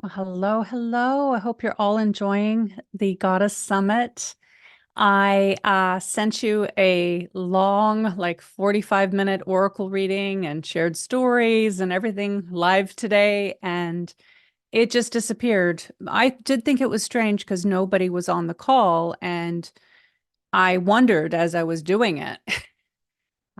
Well, hello, hello. I hope you're all enjoying the Goddess Summit. I sent you a long, like 45-minute oracle reading and shared stories and everything live today, and it just disappeared. I did think it was strange because nobody was on the call, and I wondered as I was doing it,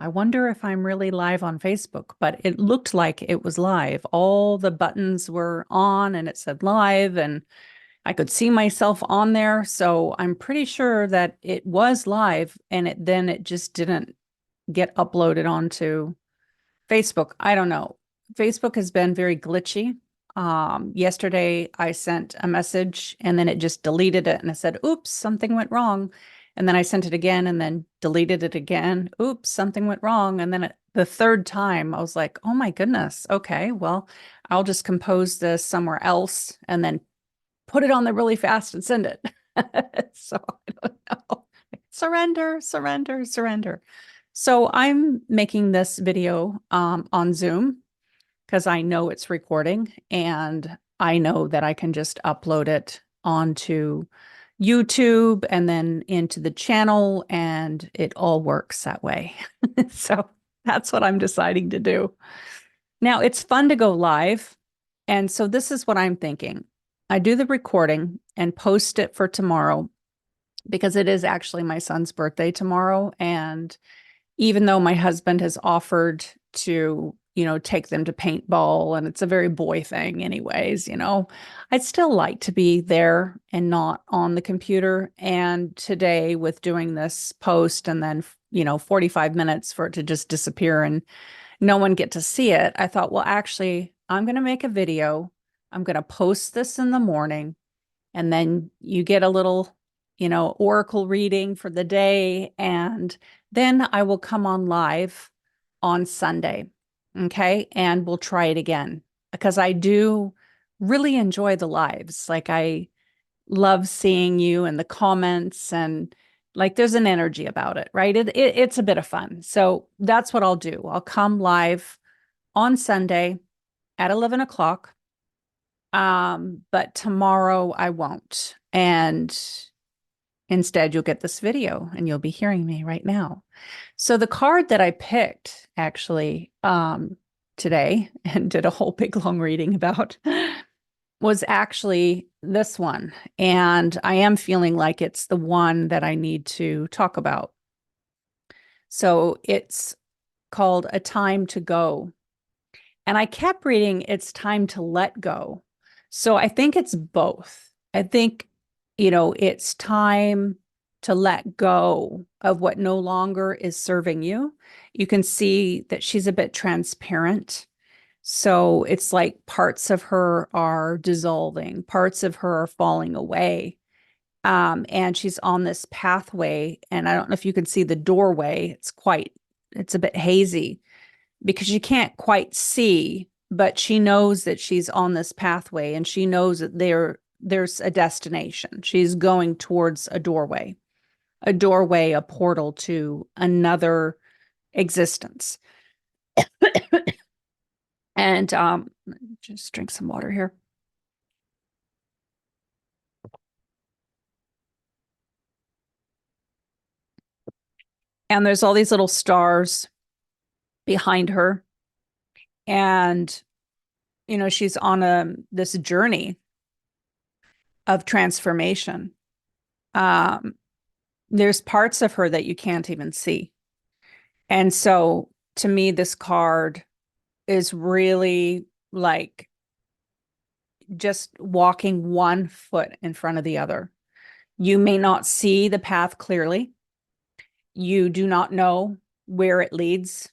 I wonder if I'm really live on Facebook, but it looked like it was live. All the buttons were on and it said live, and I could see myself on there. So I'm pretty sure that it was live and it just didn't get uploaded onto Facebook. I don't know. Facebook has been very glitchy. Yesterday I sent a message and then it just deleted it and it said, oops, something went wrong. And then I sent it again and then deleted it again. Oops, something went wrong. And then the third time I was like, oh my goodness. Okay, well, I'll just compose this somewhere else and then put it on there really fast and send it. So I don't know. Surrender, surrender, surrender. So I'm making this video on Zoom because I know it's recording and I know that I can just upload it onto YouTube and then into the channel, and it all works that way. So that's what I'm deciding to do. Now, it's fun to go live. And so this is what I'm thinking. I do the recording and post it for tomorrow because it is actually my son's birthday tomorrow. And even though my husband has offered to, take them to paintball, and it's a very boy thing anyways, I'd still like to be there and not on the computer. And today with doing this post and then, 45 minutes for it to just disappear and no one get to see it, I thought, well, actually, I'm going to make a video. I'm going to post this in the morning, and then you get a little, oracle reading for the day. And then I will come on live on Sunday. Okay. And we'll try it again because I do really enjoy the lives. Like, I love seeing you in the comments, and like there's an energy about it, right? It's a bit of fun. So that's what I'll do. I'll come live on Sunday at 11 o'clock. But tomorrow I won't. And instead, you'll get this video and you'll be hearing me right now. So the card that I picked actually today and did a whole big long reading about was actually this one. And I am feeling like it's the one that I need to talk about. So it's called A Time to Go. And I kept reading It's Time to Let Go. So I think it's both. I think, it's time to let go of what no longer is serving you. You can see that she's a bit transparent. So it's like parts of her are dissolving, parts of her are falling away. And she's on this pathway. And I don't know if you can see the doorway. It's a bit hazy because you can't quite see, but she knows that she's on this pathway and she knows that there's a destination. She's going towards a doorway, a portal to another existence. And just drink some water here. And there's all these little stars behind her. And, she's on this journey of transformation. Um, there's parts of her that you can't even see. And so to me, this card is really like just walking one foot in front of the other. You may not see the path clearly. You do not know where it leads.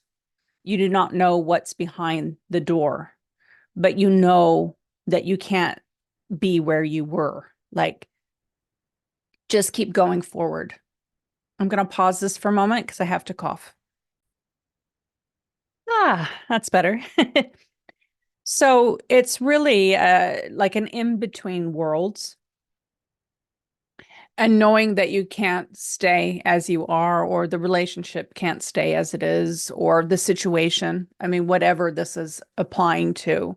You do not know what's behind the door, but you know that you can't be where you were. Like, just keep going forward. I'm going to pause this for a moment because I have to cough. That's better. So it's really like an in-between worlds, and knowing that you can't stay as you are, or the relationship can't stay as it is, or the situation. I mean, whatever this is applying to,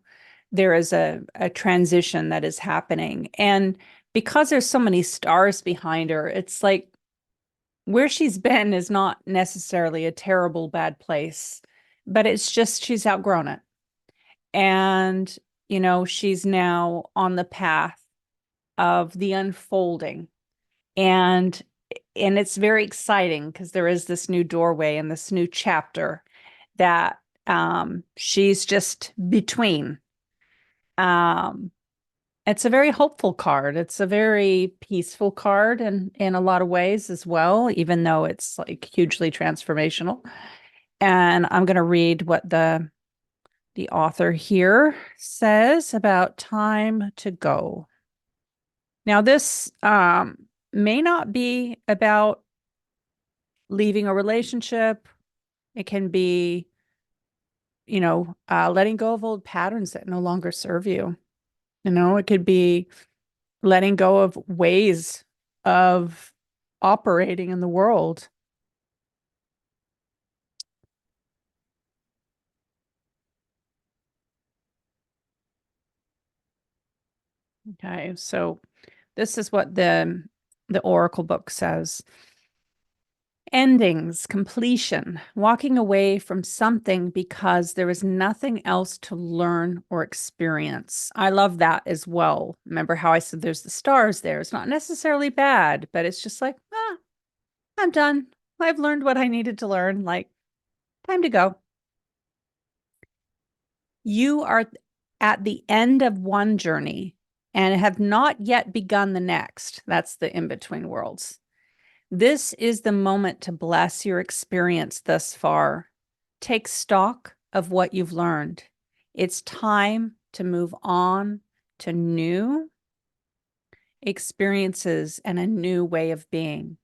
there is a transition that is happening. And because there's so many stars behind her, it's like where she's been is not necessarily a terrible, bad place, but it's just she's outgrown it. And, she's now on the path of the unfolding. And it's very exciting because there is this new doorway and this new chapter that she's just between. Um, it's a very hopeful card. It's a very peaceful card in a lot of ways as well, even though it's like hugely transformational. And I'm going to read what the author here says about time to go. Now, this may not be about leaving a relationship. It can be, letting go of old patterns that no longer serve you. It could be letting go of ways of operating in the world. Okay, so this is what the Oracle book says. Endings, completion, walking away from something because there is nothing else to learn or experience. I love that as well. Remember how I said there's the stars there? It's not necessarily bad, but it's just like, I'm done. I've learned what I needed to learn. Like, time to go. You are at the end of one journey and have not yet begun the next. That's the in-between worlds. This is the moment to bless your experience thus far. Take stock of what you've learned. It's time to move on to new experiences and a new way of being.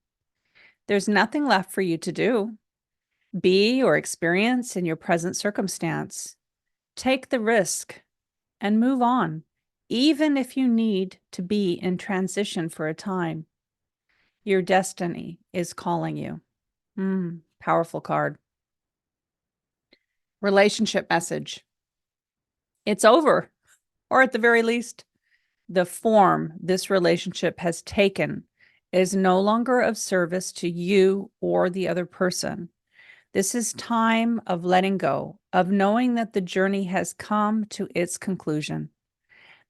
There's nothing left for you to do, be, or experience in your present circumstance. Take the risk and move on, even if you need to be in transition for a time. Your destiny is calling you. Powerful card. Relationship message. It's over, or at the very least, the form this relationship has taken is no longer of service to you or the other person. This is time of letting go, of knowing that the journey has come to its conclusion.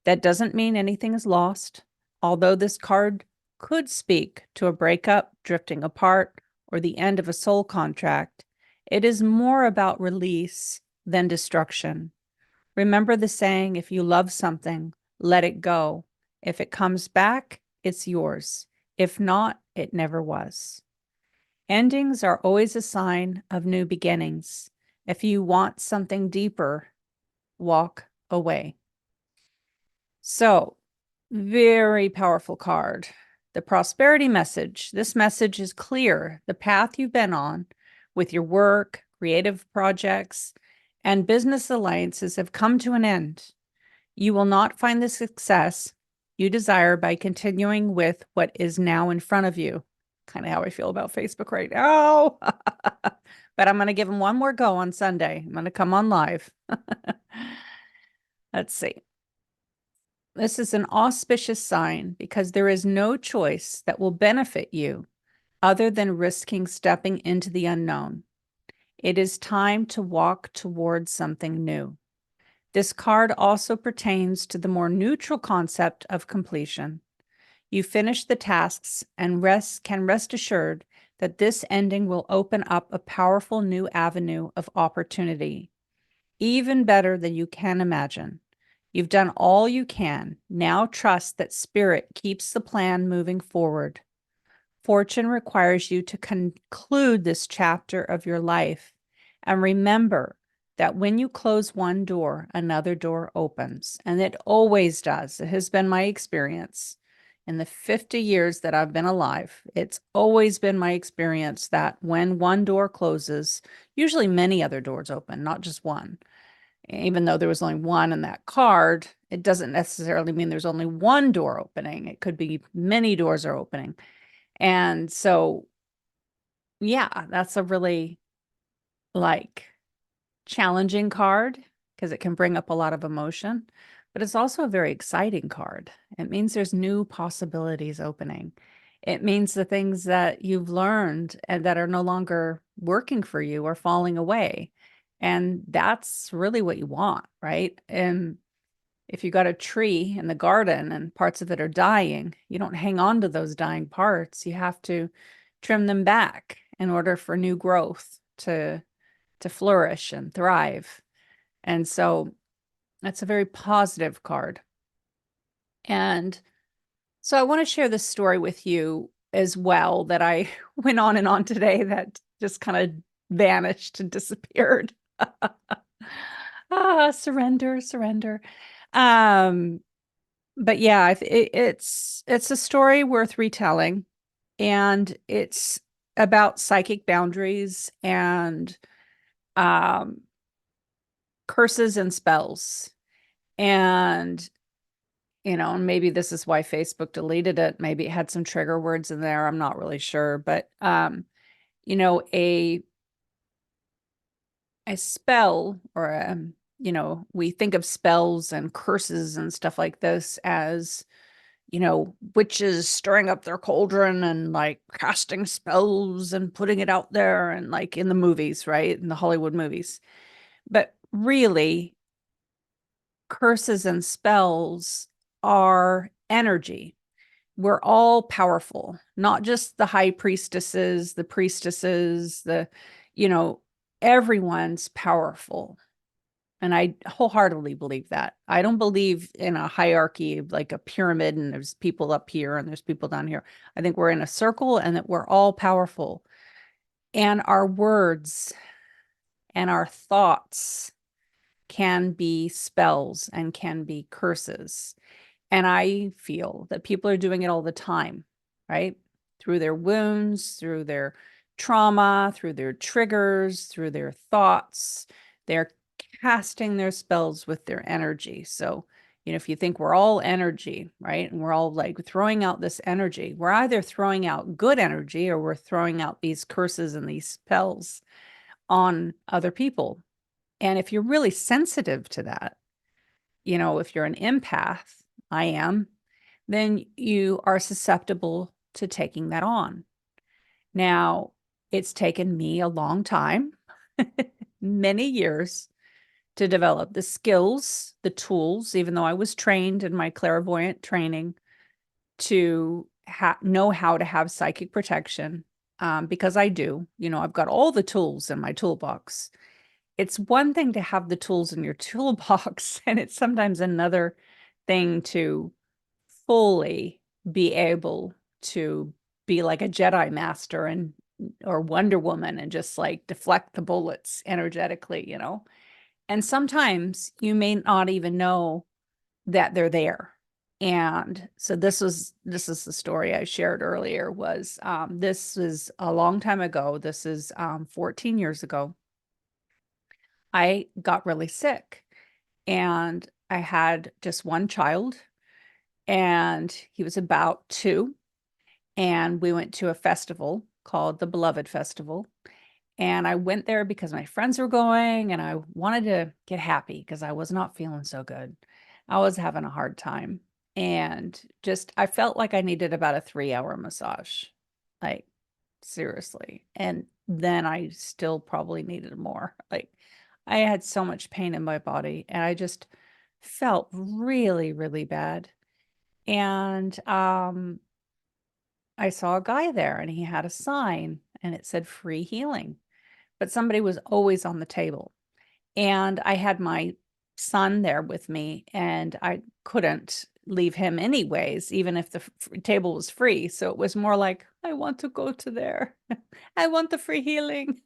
That doesn't mean anything is lost, although this card could speak to a breakup, drifting apart, or the end of a soul contract. It is more about release than destruction. Remember the saying, if you love something, let it go. If it comes back, it's yours. If not, it never was. Endings are always a sign of new beginnings. If you want something deeper, walk away. So, very powerful card. The prosperity message. This message is clear. The path you've been on with your work, creative projects, and business alliances have come to an end. You will not find the success you desire by continuing with what is now in front of you. Kind of how I feel about Facebook right now. But I'm going to give them one more go on Sunday. I'm going to come on live. Let's see. This is an auspicious sign because there is no choice that will benefit you other than risking stepping into the unknown. It is time to walk towards something new. This card also pertains to the more neutral concept of completion. You finish the tasks and can rest assured that this ending will open up a powerful new avenue of opportunity, even better than you can imagine. You've done all you can. Now trust that spirit keeps the plan moving forward. Fortune requires you to conclude this chapter of your life. And remember that when you close one door, another door opens. And it always does. It has been my experience in the 50 years that I've been alive. It's always been my experience that when one door closes, usually many other doors open, not just one. Even though there was only one in that card, it doesn't necessarily mean there's only one door opening. It could be many doors are opening. And so, yeah, that's a really challenging card because it can bring up a lot of emotion. but it's also a very exciting card. It means there's new possibilities opening. It means the things that you've learned and that are no longer working for you are falling away. And that's really what you want, right? And if you got a tree in the garden and parts of it are dying, you don't hang on to those dying parts. You have to trim them back in order for new growth to flourish and thrive. And so that's a very positive card. And so I want to share this story with you as well that I went on and on today that just kind of vanished and disappeared. Surrender, surrender. Um, but yeah, it's a story worth retelling, and it's about psychic boundaries and um, curses and spells. And maybe this is why Facebook deleted it. Maybe it had some trigger words in there. I'm not really sure, but you know, a a spell or we think of spells and curses and stuff like this as witches stirring up their cauldron and like casting spells and putting it out there and like in the movies, right? In the Hollywood movies. But really, curses and spells are energy. We're all powerful, not just the high priestesses, the priestesses, you know, everyone's powerful. And I wholeheartedly believe that. I don't believe in a hierarchy of like a pyramid and there's people up here and there's people down here. I think we're in a circle and that we're all powerful. And our words and our thoughts can be spells and can be curses. And I feel that people are doing it all the time, right? Through their wounds, through their trauma, through their triggers, through their thoughts. They're casting their spells with their energy. So, if you think we're all energy, right? And we're all like throwing out this energy, we're either throwing out good energy or we're throwing out these curses and these spells on other people. And if you're really sensitive to that, if you're an empath, I am, then you are susceptible to taking that on. Now, it's taken me a long time, many years, to develop the skills, the tools, even though I was trained in my clairvoyant training to know how to have psychic protection, because I do. I've got all the tools in my toolbox. It's one thing to have the tools in your toolbox, and it's sometimes another thing to fully be able to be like a Jedi master or Wonder Woman and just like deflect the bullets energetically. And sometimes you may not even know that they're there. And so this is the story I shared earlier was this is a long time ago. This is 14 years ago. I got really sick and I had just one child and he was about 2. And we went to a festival called the Beloved Festival. And I went there because my friends were going and I wanted to get happy because I was not feeling so good. I was having a hard time. And I felt like I needed about a 3-hour massage. Like, seriously. And then I still probably needed more. Like, I had so much pain in my body and I just felt really, really bad. And I saw a guy there and he had a sign and it said free healing, but somebody was always on the table. And I had my son there with me and I couldn't leave him anyways, even if the table was free. So it was more like, I want to go to there. I want the free healing.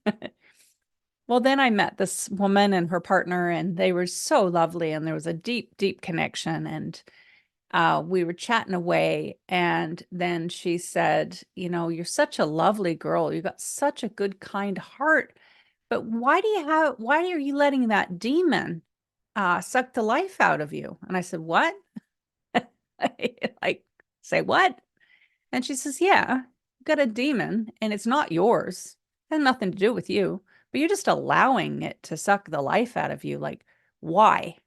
Well, then I met this woman and her partner and they were so lovely and there was a deep, deep connection. And we were chatting away and then she said, you're such a lovely girl. You got such a good, kind heart. But why are you letting that demon suck the life out of you? And I said, what? Like, say what? And she says, yeah, you got a demon and it's not yours. It has nothing to do with you, but you're just allowing it to suck the life out of you. Like, why?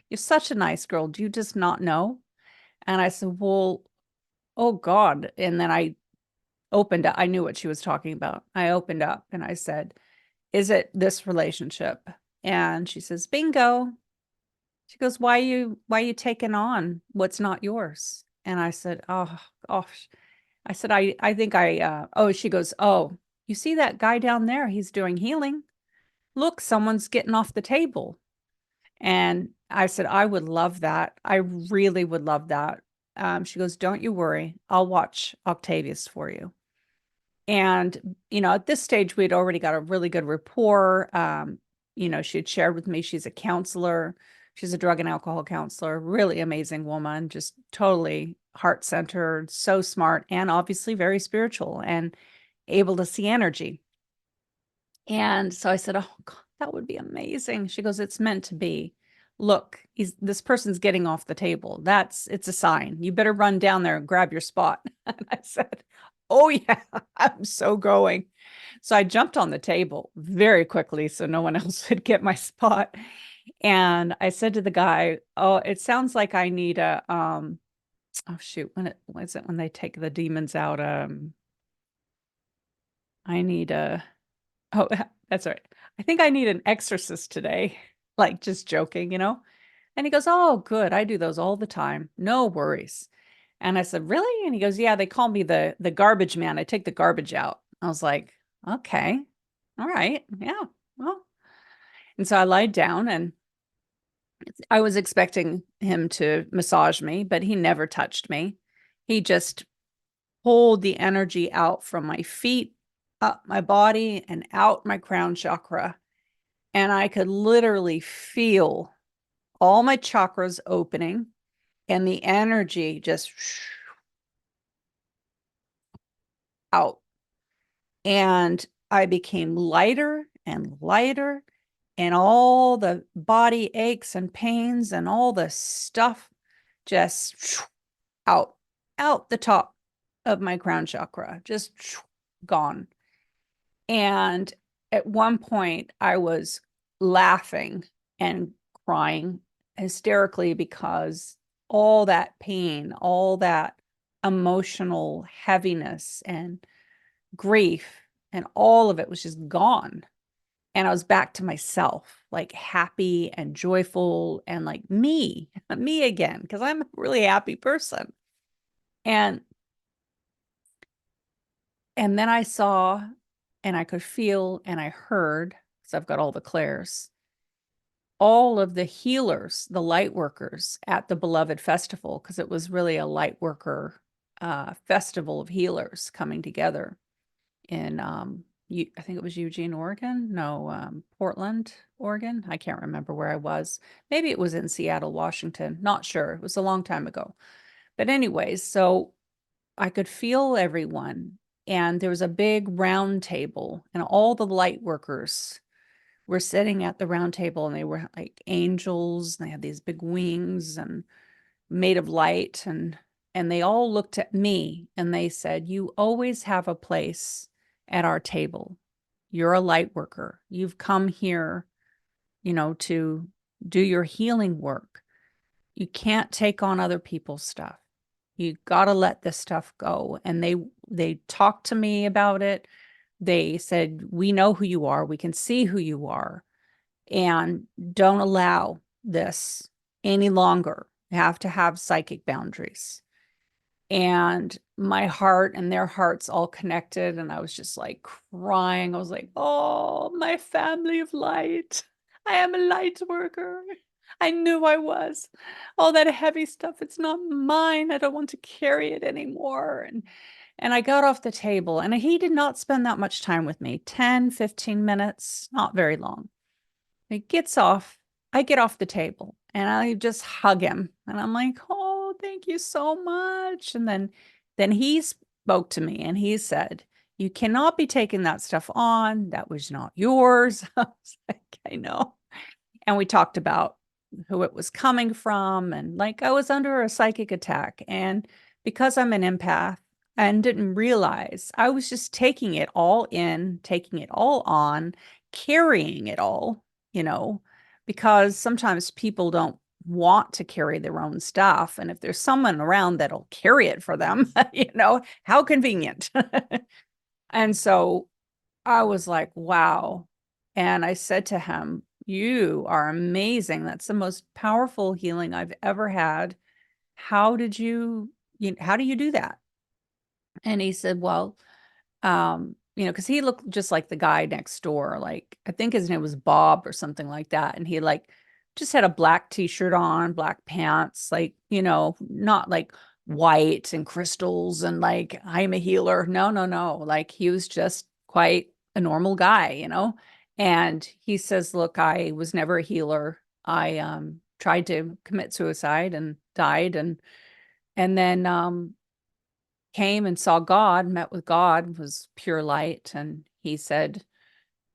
You're such a nice girl. Do you just not know? And I said, well, oh God. And then I opened up. I knew what she was talking about. I opened up and I said, is it this relationship? And she says, bingo. She goes, why you taking on what's not yours? And I said, oh gosh. I said, I think oh, she goes, oh, you see that guy down there? He's doing healing. Look, someone's getting off the table. And I said, I would love that. I really would love that. She goes, don't you worry. I'll watch Octavius for you. And, at this stage, we'd already got a really good rapport. She had shared with me she's a counselor. She's a drug and alcohol counselor, really amazing woman, just totally heart-centered, so smart, and obviously very spiritual and able to see energy. And so I said, oh, God, that would be amazing. She goes, it's meant to be. Look, this person's getting off the table. It's a sign. You better run down there and grab your spot. And I said, oh yeah, I'm so going. So I jumped on the table very quickly so no one else would get my spot. And I said to the guy, oh, it sounds like I need oh shoot, when is it when they take the demons out? I need oh, that's right. I think I need an exorcist today. Like just joking. And he goes, oh, good. I do those all the time. No worries. And I said, really? And he goes, yeah, they call me the garbage man. I take the garbage out. I was like, okay, all right. Yeah. Well, and so I lied down and I was expecting him to massage me, but he never touched me. He just pulled the energy out from my feet, up my body, and out my crown chakra. And I could literally feel all my chakras opening and the energy just out. And I became lighter and lighter, and all the body aches and pains and all the stuff just out the top of my crown chakra, just gone. And at one point, I was laughing and crying hysterically because all that pain, all that emotional heaviness and grief, and all of it was just gone. And I was back to myself, like happy and joyful and like me again, because I'm a really happy person. And then I saw and I could feel and I heard, because I've got all the clairs, all of the healers, the light workers at the Beloved Festival, because it was really a light worker festival of healers coming together in, I think it was Eugene, Oregon. No, Portland, Oregon. I can't remember where I was. Maybe it was in Seattle, Washington. Not sure. It was a long time ago. But anyways, so I could feel everyone. And there was a big round table, and all the light workers were sitting at the round table, and they were like angels, and they had these big wings and made of light. And they all looked at me and they said, you always have a place at our table. You're a light worker. You've come here, to do your healing work. You can't take on other people's stuff. You got to let this stuff go. And they talked to me about it. They said, we know who you are. We can see who you are. And don't allow this any longer. You have to have psychic boundaries. And my heart and their hearts all connected. And I was just like crying. I was like, oh, my family of light. I am a light worker. I knew I was. All that heavy stuff, it's not mine. I don't want to carry it anymore. And I got off the table, and he did not spend that much time with me, 10, 15 minutes, not very long. He gets off. I get off the table and I just hug him. And I'm like, oh, thank you so much. And then he spoke to me and he said, you cannot be taking that stuff on. That was not yours. I was like, I know. And we talked about who it was coming from. And like I was under a psychic attack. And because I'm an empath and didn't realize, I was just taking it all in, taking it all on, carrying it all, because sometimes people don't want to carry their own stuff. And if there's someone around that'll carry it for them, you know, how convenient. And so I was like, wow. And I said to him, you are amazing. That's the most powerful healing I've ever had. How did how do you do that? And he said, well, because he looked just like the guy next door. Like, I think his name was Bob or something like that. And he like just had a black t-shirt on, black pants, like, not like white and crystals and like, I'm a healer. No, no, no. Like, he was just quite a normal guy. And he says, look, I was never a healer. I tried to commit suicide and died, and then came and saw God, met with God, was pure light. And he said,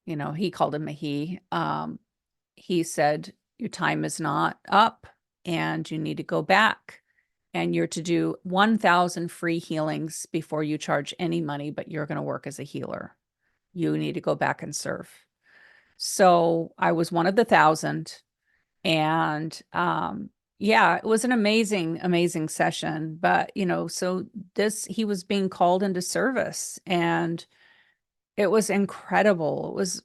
he called him a he. He said, your time is not up and you need to go back, and you're to do 1,000 free healings before you charge any money, but you're going to work as a healer. You need to go back and serve. So I was one of the 1,000. And yeah, it was an amazing, amazing session. But, so he was being called into service, and it was incredible. It was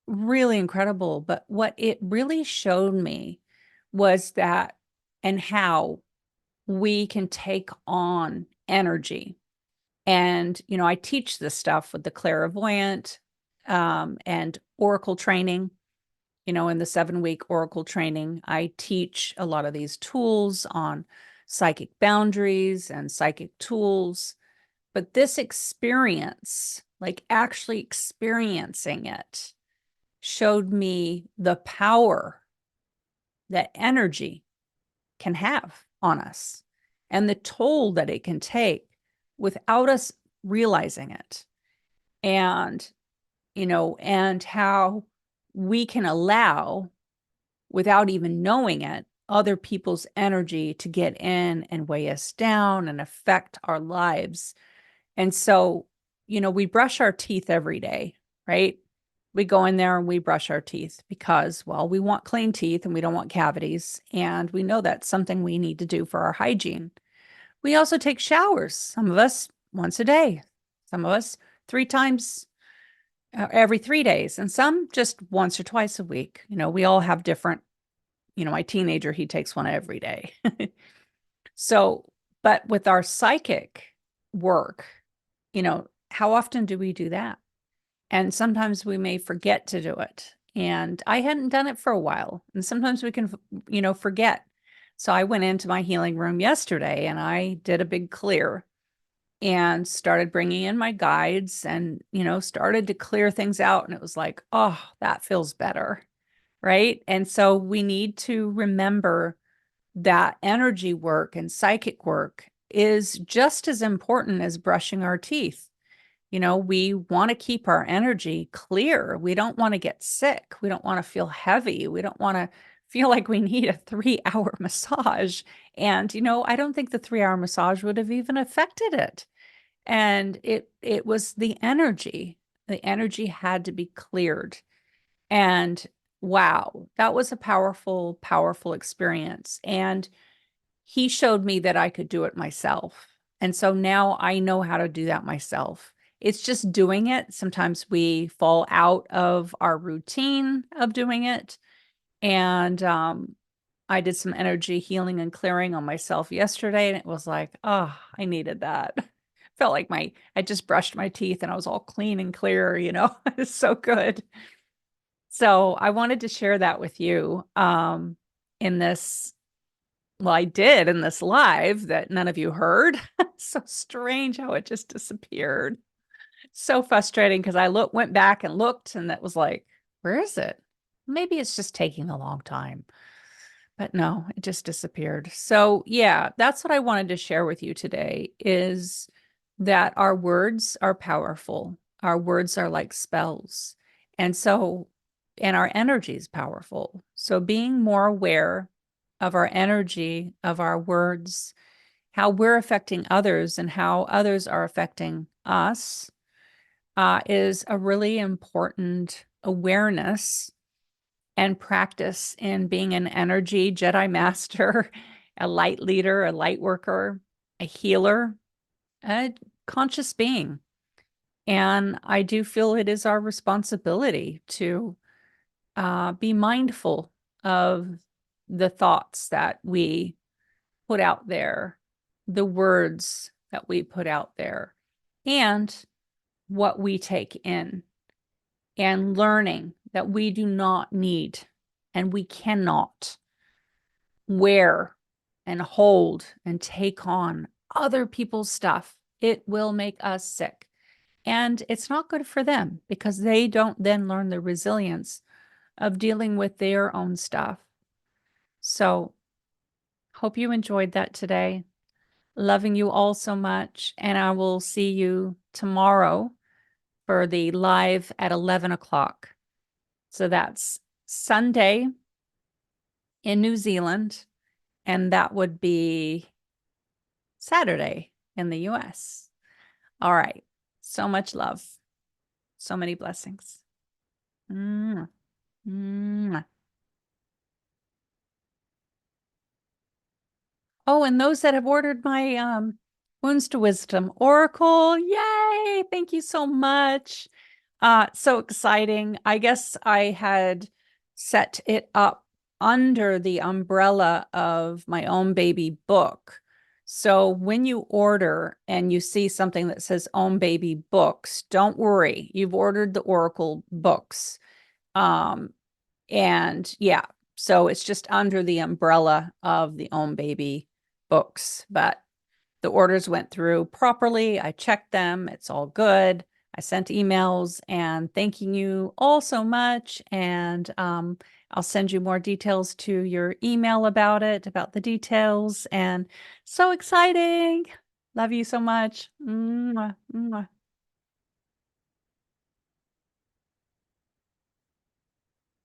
really incredible. But what it really showed me was that, and how we can take on energy. And, I teach this stuff with the clairvoyant and oracle training. In the 7-week Oracle training, I teach a lot of these tools on psychic boundaries and psychic tools. But this experience, like actually experiencing it, showed me the power that energy can have on us and the toll that it can take without us realizing it. And, and how we can allow, without even knowing it, other people's energy to get in and weigh us down and affect our lives. And so, we brush our teeth every day, right? We go in there and we brush our teeth because, well, we want clean teeth and we don't want cavities. And we know that's something we need to do for our hygiene. We also take showers, some of us once a day, some of us 3 times every 3 days, and some just once or twice a week. We all have different, my teenager, he takes one every day. So, but with our psychic work, how often do we do that? And sometimes we may forget to do it. And I hadn't done it for a while. And sometimes we can, forget. So I went into my healing room yesterday and I did a big clear and started bringing in my guides and, started to clear things out. And it was like, oh, that feels better. Right. And so we need to remember that energy work and psychic work is just as important as brushing our teeth. We want to keep our energy clear. We don't want to get sick. We don't want to feel heavy. We don't want to feel like we need a 3-hour massage. And, I don't think the 3-hour massage would have even affected it. And it was the energy. The energy had to be cleared. And wow, that was a powerful, powerful experience. And he showed me that I could do it myself. And so now I know how to do that myself. It's just doing it. Sometimes we fall out of our routine of doing it. And I did some energy healing and clearing on myself yesterday. And it was like, oh, I needed that. Felt like I just brushed my teeth and I was all clean and clear, It's so good. So I wanted to share that with you in this. Well, I did in this live that none of you heard. So strange how it just disappeared. So frustrating because I went back and looked and that was like, where is it? Maybe it's just taking a long time. But no, it just disappeared. So yeah, that's what I wanted to share with you today, is that our words are powerful. Our words are like spells. And so, and our energy is powerful. So being more aware of our energy, of our words, how we're affecting others and how others are affecting us is a really important awareness. and practice in being an energy Jedi master, a light leader, a light worker, a healer, a conscious being. And I do feel it is our responsibility to be mindful of the thoughts that we put out there, the words that we put out there, and what we take in, and learning that we do not need and we cannot wear and hold and take on other people's stuff. It will make us sick. And it's not good for them because they don't then learn the resilience of dealing with their own stuff. So, hope you enjoyed that today. Loving you all so much. And I will see you tomorrow for the live at 11 o'clock. So that's Sunday in New Zealand. And that would be Saturday in the US. All right. So much love. So many blessings. Mwah. Mwah. Oh, and those that have ordered my Wounds to Wisdom Oracle, yay! Thank you so much. So exciting. I guess I had set it up under the umbrella of my own baby book. So when you order and you see something that says Own Baby Books, don't worry. You've ordered the Oracle books. And yeah, so it's just under the umbrella of the Own Baby books, but the orders went through properly. I checked them. It's all good. I sent emails and thanking you all so much. And I'll send you more details to your email about it, about the details. And so exciting. Love you so much. Mwah, mwah.